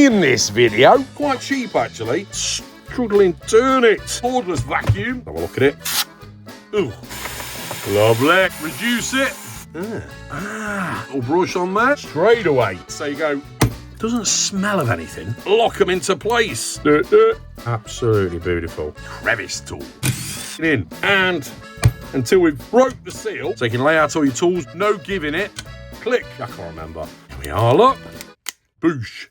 In this video, quite cheap actually, struggling to turn it. Cordless vacuum, have a look at it. Ooh, lovely. Reduce it. Little brush on there, straight away. So you go, doesn't smell of anything. Lock them into place. Absolutely beautiful. Crevice tool. In and until we've broke the seal, so you can lay out all your tools, no giving it. Click, I can't remember. Here we are, look. Boosh.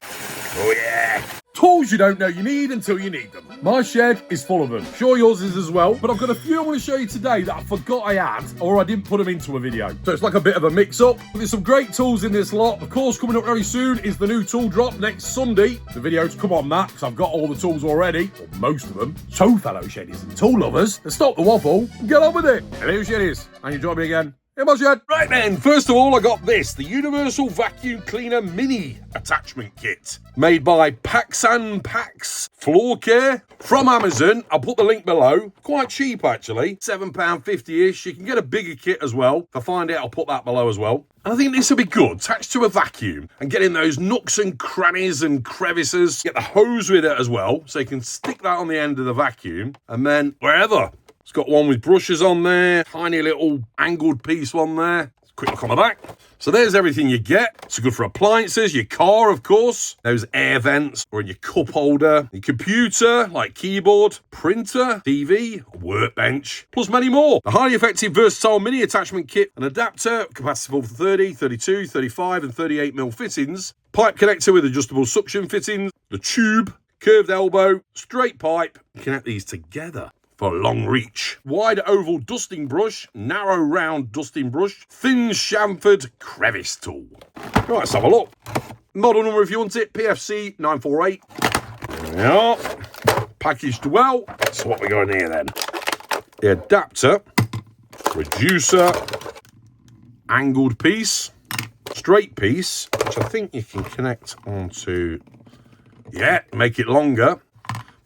Oh yeah. Tools you don't know you need until you need them. My shed is full of them. Sure yours is as well, but I've got a few I want to show you today that I forgot I had, or I didn't put them into a video. So it's like a bit of a mix-up. There's some great tools in this lot. Of course, coming up very soon is the new tool drop next Sunday. The videos come on that, because I've got all the tools already, or most of them. So, fellow sheddies and tool lovers, let's stop the waffle and get on with it. Hello, sheddies, and you join me again. Hey, my shed. Right then, first of all, I got this, the Universal Vacuum Cleaner Mini Attachment Kit, made by Parkside Floor Care from Amazon. I'll put the link below. Quite cheap, actually. £7.50-ish. You can get a bigger kit as well. If I find it, I'll put that below as well. And I think this will be good, attached to a vacuum and get in those nooks and crannies and crevices. Get the hose with it as well, so you can stick that on the end of the vacuum and then wherever. It's got one with brushes on there, tiny little angled piece on there. Quick look on the back. So there's everything you get. It's good for appliances, your car, of course, those air vents, or in your cup holder, your computer, like keyboard, printer, TV, workbench, plus many more. A highly effective, versatile mini attachment kit, an adapter, compatible for 30, 32, 35, and 38mm fittings, pipe connector with adjustable suction fittings, the tube, curved elbow, straight pipe. Connect these together for long reach. Wide oval dusting brush, narrow round dusting brush, thin chamfered crevice tool. Right, let's have a look. Model number if you want it, PFC 948. There we are. Packaged well. So what we got in here then? The adapter, reducer, angled piece, straight piece, which I think you can connect onto, yeah, make it longer.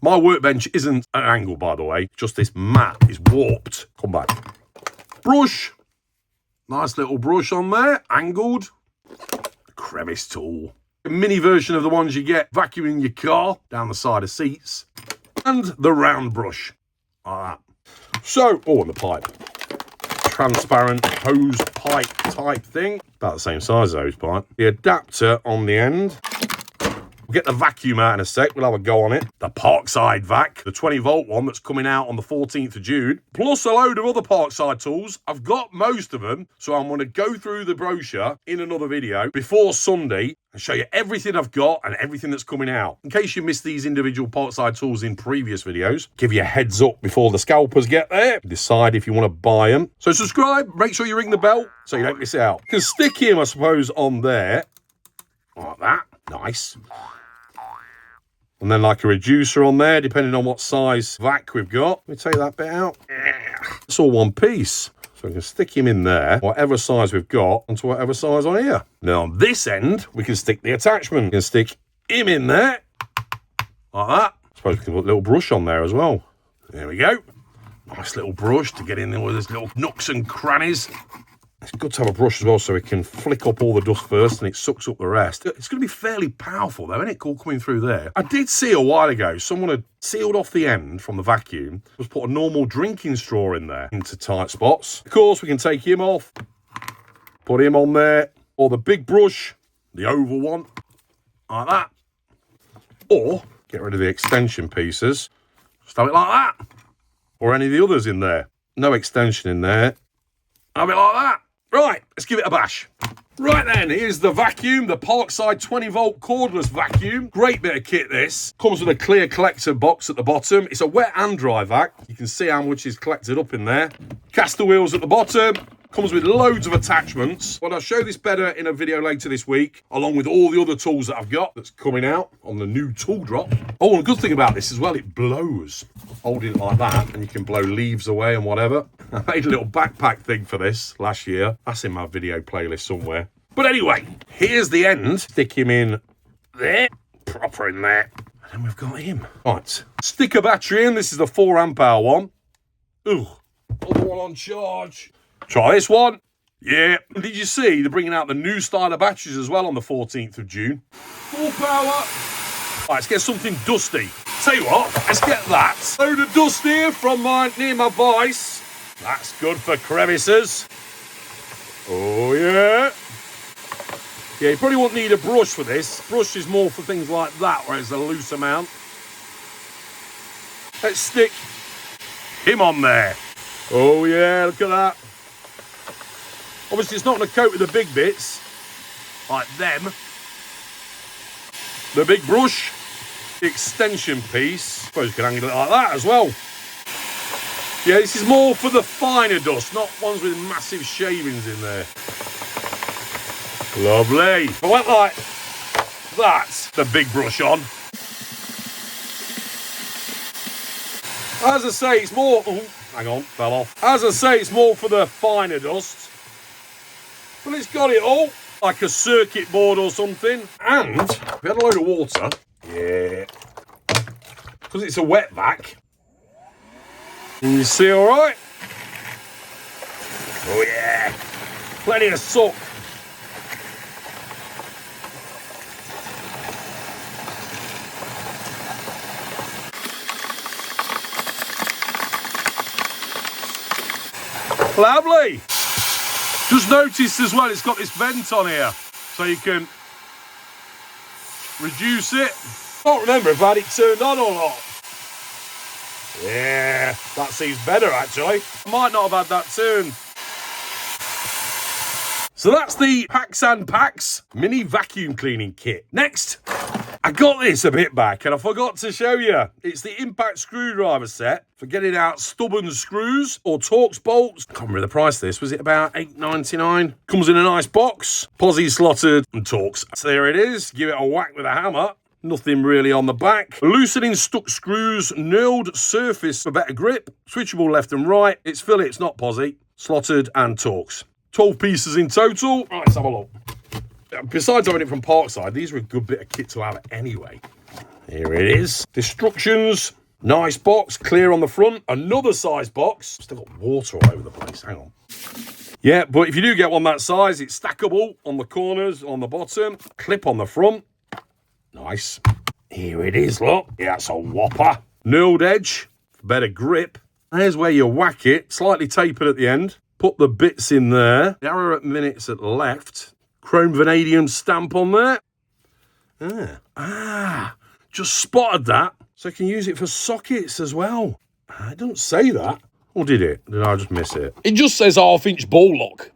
My workbench isn't an angle, by the way. Just this mat is warped. Come back. Brush. Nice little brush on there. Angled. Crevice tool. A mini version of the ones you get vacuuming your car down the side of seats. And the round brush. Like that. So, oh, and the pipe. Transparent hose pipe type thing. About the same size as hose pipe. The adapter on the end. We'll get the vacuum out in a sec. We'll have a go on it. The Parkside vac, the 20-volt one that's coming out on the 14th of June, plus a load of other Parkside tools. I've got most of them, so I'm going to go through the brochure in another video before Sunday and show you everything I've got and everything that's coming out. In case you missed these individual Parkside tools in previous videos, give you a heads up before the scalpers get there. Decide if you want to buy them. So subscribe, make sure you ring the bell so you don't miss out. You can stick him, I suppose, on there. Like that. Nice. And then like a reducer on there, depending on what size vac we've got. Let me take that bit out. It's all one piece. So we can stick him in there, whatever size we've got, onto whatever size on here. Now on this end, we can stick the attachment. We can stick him in there, like that. I suppose we can put a little brush on there as well. There we go. Nice little brush to get in there with those little nooks and crannies. It's good to have a brush as well so it can flick up all the dust first and it sucks up the rest. It's going to be fairly powerful though, isn't it? All coming through there. I did see a while ago, someone had sealed off the end from the vacuum, was put a normal drinking straw in there into tight spots. Of course, we can take him off, put him on there, or the big brush, the oval one, like that. Or get rid of the extension pieces, just have it like that. Or any of the others in there. No extension in there. Have it like that. Right, let's give it a bash. Right then, here's the vacuum, the Parkside 20-volt cordless vacuum. Great bit of kit, this. Comes with a clear collector box at the bottom. It's a wet and dry vac. You can see how much is collected up in there. Caster wheels at the bottom. Comes with loads of attachments. Well, I'll show this better in a video later this week, along with all the other tools that I've got that's coming out on the new tool drop. Oh, and a good thing about this as well, it blows. Holding it like that, and you can blow leaves away and whatever. I made a little backpack thing for this last year. That's in my video playlist somewhere. But anyway, here's the end. Stick him in there, proper in there. And then we've got him. Right, stick a battery in. This is the 4 amp hour one. Ooh, other one on charge. Try this one. Yeah. Did you see they're bringing out the new style of batteries as well on the 14th of June? Full power. Right, let's get something dusty. Tell you what, let's get that. Load of dust here from near my vice. That's good for crevices. Oh, yeah. Yeah, you probably won't need a brush for this. Brush is more for things like that, where it's a loose amount. Let's stick him on there. Oh, yeah, look at that. Obviously, it's not going to coat with the big bits, like them. The big brush, the extension piece. I suppose you can angle it like that as well. Yeah, this is more for the finer dust, not ones with massive shavings in there. Lovely. If I went like that, the big brush on. As I say, it's more... Oh, hang on, fell off. As I say, it's more for the finer dust. But it's got it all, like a circuit board or something. And we had a load of water. Yeah. Because it's a wet vac. Can you see all right? Oh, yeah. Plenty of suck. Lovely. Just noticed as well, it's got this vent on here, so you can reduce it. I can't remember if I had it turned on or not. Yeah, that seems better actually. I might not have had that turned. So that's the Parkside Packs mini vacuum cleaning kit. Next, I got this a bit back and I forgot to show you. It's the impact screwdriver set for getting out stubborn screws or Torx bolts. Can't remember the price of this. Was it about $8.99? Comes in a nice box, posi slotted and Torx. So there it is. Give it a whack with a hammer. Nothing really on the back. Loosening stuck screws, knurled surface for better grip. Switchable left and right. It's fillets, not posi. Slotted and Torx. 12 pieces in total. Right, let's have a look. Besides having it from Parkside, these are a good bit of kit to have anyway. Here it is. Instructions. Nice box, clear on the front. Another size box. Still got water all over the place. Hang on. Yeah, but if you do get one that size, it's stackable on the corners, on the bottom. Clip on the front. Nice. Here it is, look. Yeah, that's a whopper. Knurled edge for better grip. There's where you whack it. Slightly tapered at the end. Put the bits in there. The arrow at minutes at left. Chrome vanadium stamp on there. Just spotted that. So I can use it for sockets as well. It doesn't say that. Or did it? Did I just miss it? It just says 1/2 ball lock.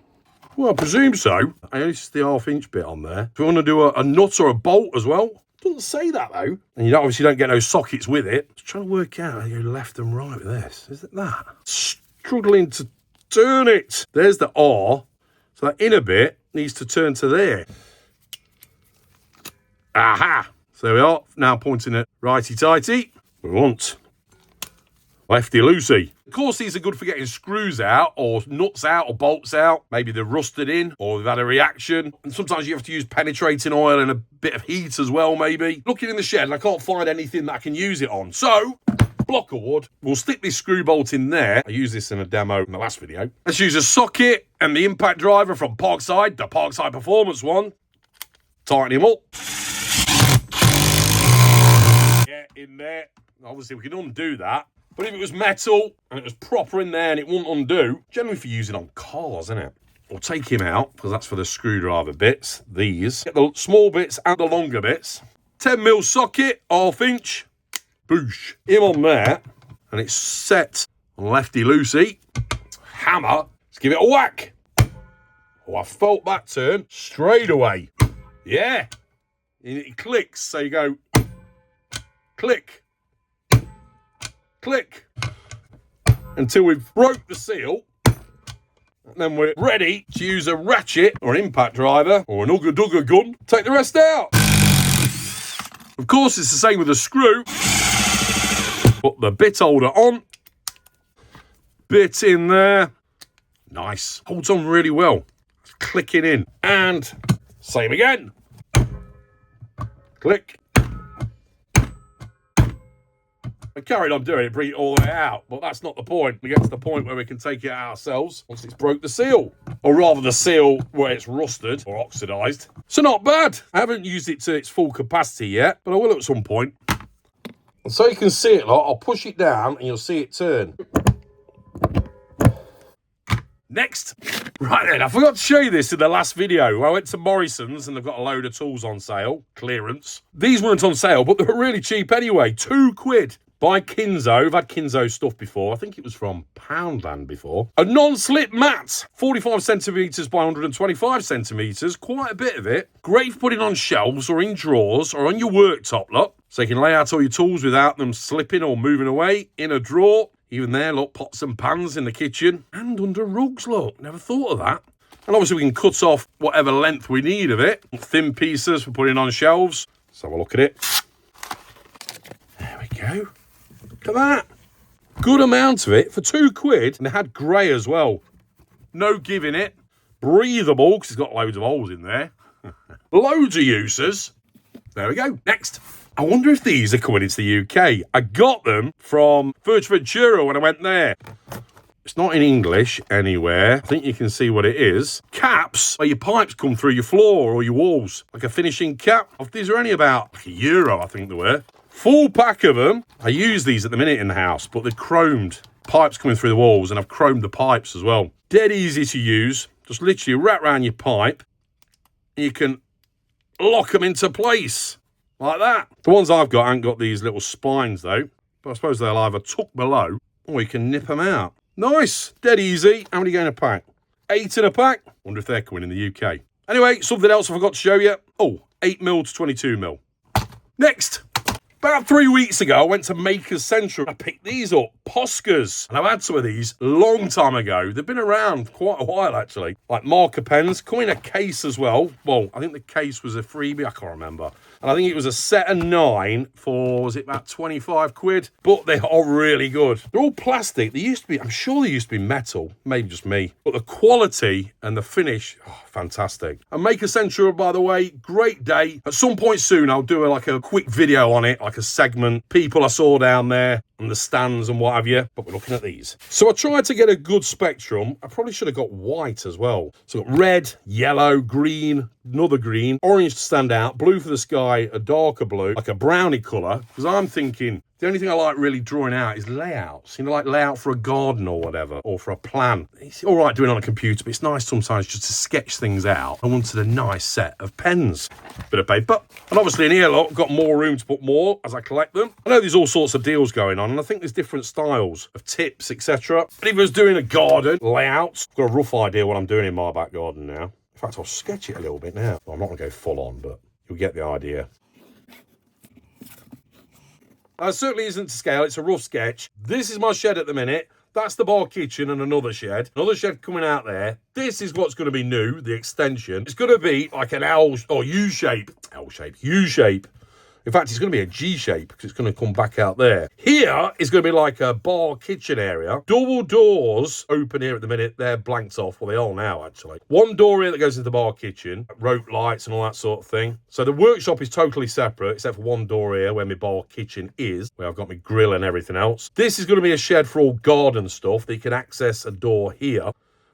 Well, I presume so. I noticed the 1/2 bit on there. If you want to do a nut or a bolt as well. It doesn't say that though. And you obviously don't get no sockets with it. Just trying to work out how you go left and right with this. Is it that? Struggling to turn it. There's the R. So that inner bit needs to turn to there. Aha! So there we are. Now pointing at righty-tighty. We want lefty-loosey. Of course, these are good for getting screws out or nuts out or bolts out. Maybe they're rusted in or they've had a reaction. And sometimes you have to use penetrating oil and a bit of heat as well, maybe. Looking in the shed and I can't find anything that I can use it on. So, block of wood. We'll stick this screw bolt in there. I used this in a demo in the last video. Let's use a socket and the impact driver from Parkside, the Parkside Performance one. Tighten him up. Get in there. Obviously, we can undo that. But if it was metal and it was proper in there and it won't undo, generally for using on cars, isn't it? We'll take him out because that's for the screwdriver bits. These. Get the small bits and the longer bits. 10mm socket, 1/2 inch. Boosh. Him on there. And it's set on lefty-loosey. Hammer. Let's give it a whack. Oh, I felt that turn straight away. Yeah. It clicks. So you go click. Click. Until we've broke the seal. And then we're ready to use a ratchet or an impact driver or an ugga-dugga gun. Take the rest out. Of course, it's the same with the screw. Put the bit holder on. Bit in there. Nice. Holds on really well. Click it in. And same again. Click. I carried on doing it, bring it all the way out, but that's not the point. We get to the point where we can take it out ourselves once it's broke the seal, or rather the seal where it's rusted or oxidized. So not bad. I haven't used it to its full capacity yet, but I will at some point. And so you can see it, I'll push it down and you'll see it turn. Next. Right then, I forgot to show you this in the last video. I went to Morrison's and they've got a load of tools on sale, clearance. These weren't on sale, but they were really cheap anyway. £2 by Kinzo. I've had Kinzo stuff before. I think it was from Poundland before. A non-slip mat, 45 centimetres by 125 centimetres, quite a bit of it. Great for putting on shelves or in drawers or on your worktop, look. So you can lay out all your tools without them slipping or moving away in a drawer. Even there, look, pots and pans in the kitchen. And under rugs, look. Never thought of that. And obviously we can cut off whatever length we need of it. Thin pieces for putting on shelves. Let's have a look at it. There we go. Look at that. Good amount of it for £2. And they had grey as well. No giving it. Breathable, because it's got loads of holes in there. Loads of uses. There we go. Next. I wonder if these are coming into the UK. I got them from Fuerteventura when I went there. It's not in English anywhere. I think you can see what it is. Caps where your pipes come through your floor or your walls. Like a finishing cap. These are only about €1, I think they were. Full pack of them. I use these at the minute in the house, but they're chromed. Pipes coming through the walls, and I've chromed the pipes as well. Dead easy to use. Just literally wrap around your pipe. And you can lock them into place. Like that. The ones I've got haven't got these little spines though, but I suppose they'll either tuck below or you can nip them out. Nice, dead easy. How many go in a pack? 8 in a pack. Wonder if they're coming in the UK. Anyway, something else I forgot to show you. Oh, 8mm to 22mm. Next. About 3 weeks ago, I went to Makers Central. I picked these up, Poscas. And I've had some of these a long time ago. They've been around quite a while, actually. Like marker pens, come in a case as well. Well, I think the case was a freebie, I can't remember. And I think it was a set of 9 for, was it about £25? But they are really good. They're all plastic. They used to be, I'm sure they used to be metal. Maybe just me. But the quality and the finish, oh, fantastic. And Makers Central, by the way, great day. At some point soon, I'll do like a quick video on it, like a segment. People I saw down there and the stands and what have you. But we're looking at these. So I tried to get a good spectrum. I probably should have got white as well. So I've got red, yellow, green, another green, orange to stand out, blue for the sky, a darker blue, like a brownie colour. Because I'm thinking, the only thing I like really drawing out is layouts. You know, like layout for a garden or whatever, or for a plan. It's all right doing it on a computer, but it's nice sometimes just to sketch things out. I wanted a nice set of pens. Bit of paper. And obviously in here, look, I've got more room to put more as I collect them. I know there's all sorts of deals going on, and I think there's different styles of tips, etc. But if I was doing a garden layout, I've got a rough idea what I'm doing in my back garden now. In fact, I'll sketch it a little bit now. Well, I'm not going to go full on, but you'll get the idea. It certainly isn't to scale, it's a rough sketch. This is my shed at the minute. That's the bar kitchen and another shed. Another shed coming out there. This is what's going to be new, the extension. It's going to be like an L or U-shape. L-shape, U-shape. In fact, it's going to be a G-shape because it's going to come back out there. Here is going to be like a bar kitchen area. Double doors open here at the minute. They're blanked off. Well, they are now, actually. One door here that goes into the bar kitchen. Rope lights and all that sort of thing. So the workshop is totally separate, except for one door here where my bar kitchen is, where I've got my grill and everything else. This is going to be a shed for all garden stuff that you can access a door here.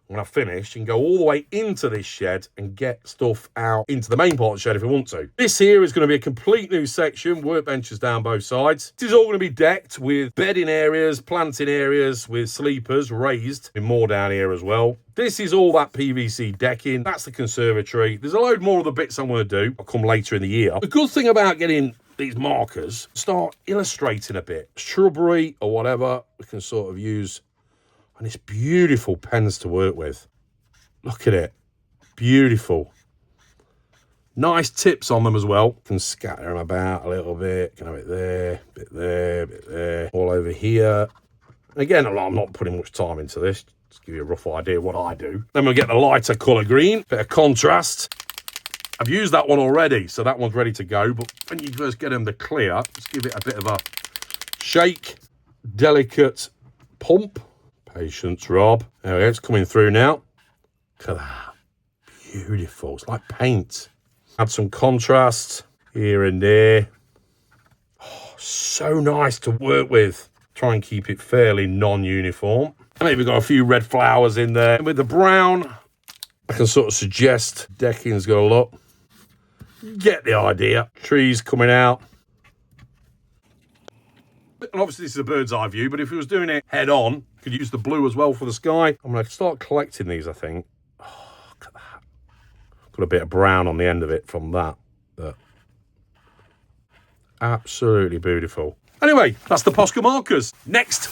When I finish, you can go all the way into this shed and get stuff out into the main part of the shed if you want to. This here is going to be a complete new section, workbenches down both sides. This is all going to be decked with bedding areas, planting areas with sleepers raised, and more down here as well. This is all that PVC decking. That's the conservatory. There's a load more of the bits I'm going to do. I'll come later in the year. The good thing about getting these markers, start illustrating a bit. Shrubbery or whatever, we can sort of use. And it's beautiful pens to work with. Look at it. Beautiful. Nice tips on them as well. Can scatter them about a little bit. Can have it there, bit there, bit there. All over here. And again, I'm not putting much time into this. Just give you a rough idea of what I do. Then we'll get the lighter colour green. Bit of contrast. I've used that one already, so that one's ready to go. But when you first get them to clear, just give it a bit of a shake. Delicate pump. Patience, Rob. There we go, it's coming through now. Look at that. Beautiful. It's like paint. Add some contrast here and there. Oh, so nice to work with. Try and keep it fairly non-uniform. Maybe got a few red flowers in there. With the brown, I can sort of suggest decking's going to look. Get the idea. Trees coming out. And obviously this is a bird's eye view, but if it was doing it head on, you could use the blue as well for the sky. I'm going to start collecting these, I think. Oh, look at that. Got a bit of brown on the end of it from that. Absolutely beautiful. Anyway, that's the Posca markers. Next.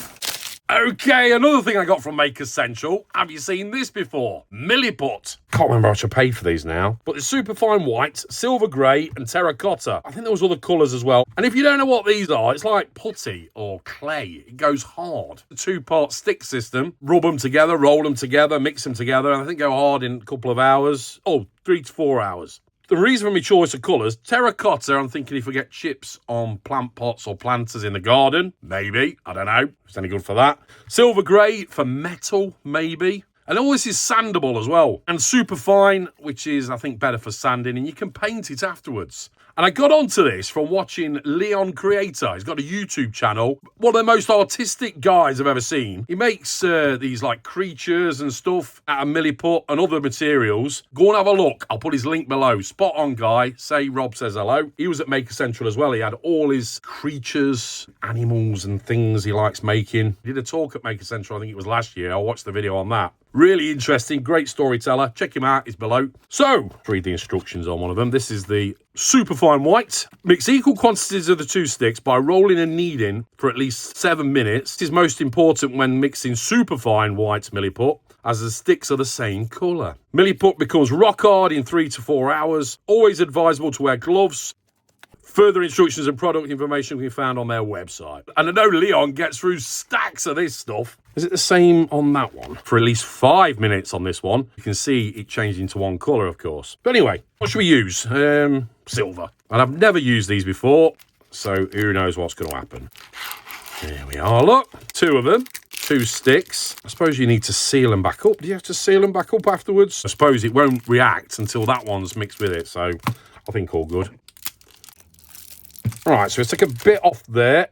Okay, another thing I got from Make Essential. Have you seen this before? Milliput. Can't remember how much I paid for these now. But it's super fine white, silver grey and terracotta. I think there was other colours as well. And if you don't know what these are, it's like putty or clay. It goes hard. The 2-part stick system. Rub them together, roll them together, mix them together. And I think go hard in a couple of hours. Oh, 3 to 4 hours. The reason for my choice of colours, terracotta, I'm thinking if we get chips on plant pots or planters in the garden, maybe, I don't know, if it's any good for that. Silver grey for metal, maybe. And all this is sandable as well. And super fine, which is, I think, better for sanding, and you can paint it afterwards. And I got onto this from watching Leon Creator. He's got a YouTube channel. One of the most artistic guys I've ever seen. He makes these like creatures and stuff out of milliput and other materials. Go and have a look. I'll put his link below. Spot on guy. Say Rob says hello. He was at Maker Central as well. He had all his creatures, animals and things he likes making. He did a talk at Maker Central, I think it was last year. I watched the video on that. Really interesting, great storyteller. Check him out, he's below. So, read the instructions on one of them. This is the superfine white. Mix equal quantities of the 2 sticks by rolling and kneading for at least 7 minutes. This is most important when mixing superfine white milliput, as the sticks are the same colour. Milliput becomes rock hard in 3 to 4 hours. Always advisable to wear gloves. Further instructions and product information can be found on their website. And I know Leon gets through stacks of this stuff. Is it the same on that one? For at least 5 minutes on this one. You can see it changed into one colour, of course. But anyway, what should we use? Silver. And I've never used these before, so who knows what's going to happen. Here we are, look. 2 of them. 2 sticks. I suppose you need to seal them back up. Do you have to seal them back up afterwards? I suppose it won't react until that one's mixed with it, so I think all good. Right, so let's take a bit off there.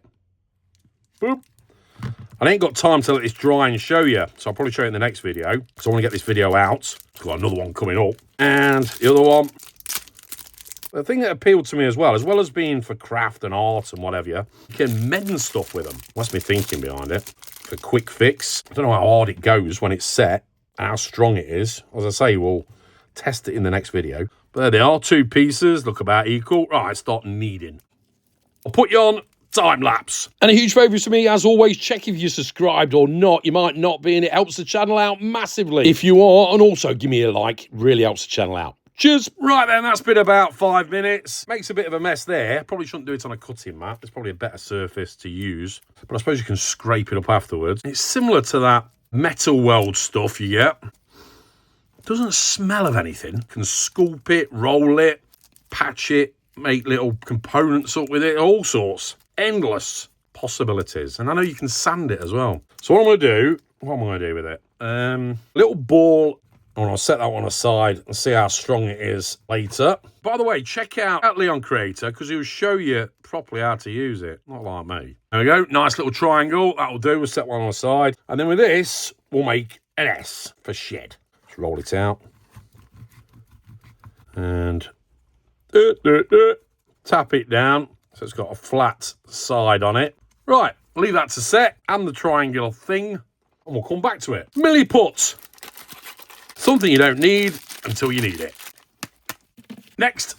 Boop. I ain't got time to let this dry and show you, so I'll probably show you in the next video, because I want to get this video out. I've got another one coming up. And the other one, the thing that appealed to me as well as being for craft and art and whatever, you can mend stuff with them. That's my thinking behind it. For quick fix. I don't know how hard it goes when it's set, and how strong it is. As I say, we'll test it in the next video. But there they are, 2 pieces, look about equal. Right, start kneading. I'll put you on time lapse. And a huge favour to me, as always, check if you're subscribed or not. You might not be, and it helps the channel out massively if you are. And also give me a like, really helps the channel out. Cheers. Right then, that's been about 5 minutes. Makes a bit of a mess there. Probably shouldn't do it on a cutting mat. It's probably a better surface to use. But I suppose you can scrape it up afterwards. It's similar to that metal weld stuff you get. It doesn't smell of anything. You can sculpt it, roll it, patch it, make little components up with it, all sorts. Endless possibilities. And I know you can sand it as well. So what am I going to do with it? Little ball. I'll set that one aside and see how strong it is later. By the way, check out Leon Creator, because he'll show you properly how to use it. Not like me. There we go. Nice little triangle. That'll do. We'll set one on the side. And then with this, we'll make an S for shed. Let's roll it out. And tap it down so it's got a flat side on it. Right, leave that to set and the triangular thing, and we'll come back to it. Milliput. Something you don't need until you need it. Next.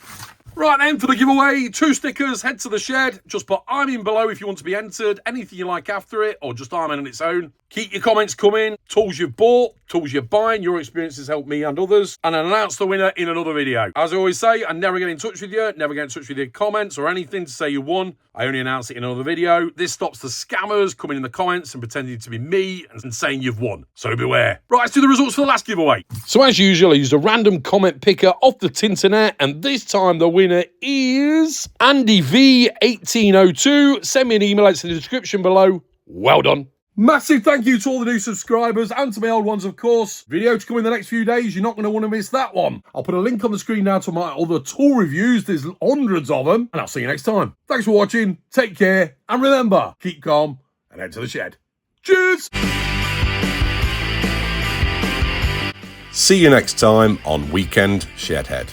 Right then, for the giveaway, 2 stickers, head to the shed. Just put I'm in below if you want to be entered. Anything you like after it, or just I'm in on its own. Keep your comments coming. Tools you've bought, tools you're buying. Your experiences help me and others. And I'll announce the winner in another video. As I always say, I never get in touch with you. Never get in touch with your comments or anything to say you won. I only announce it in another video. This stops the scammers coming in the comments and pretending to be me and saying you've won. So beware. Right, let's do the results for the last giveaway. So as usual, I used a random comment picker off the Tinternet. And this time the winner is Andy V1802. Send me an email, it's in the description below. Well done. Massive thank you to all the new subscribers and to my old ones, of course. Video to come in the next few days. You're not going to want to miss that one. I'll put a link on the screen now to my other tool reviews. There's hundreds of them. And I'll see you next time. Thanks for watching. Take care. And remember, keep calm and head to the shed. Cheers! See you next time on Weekend Shedhead.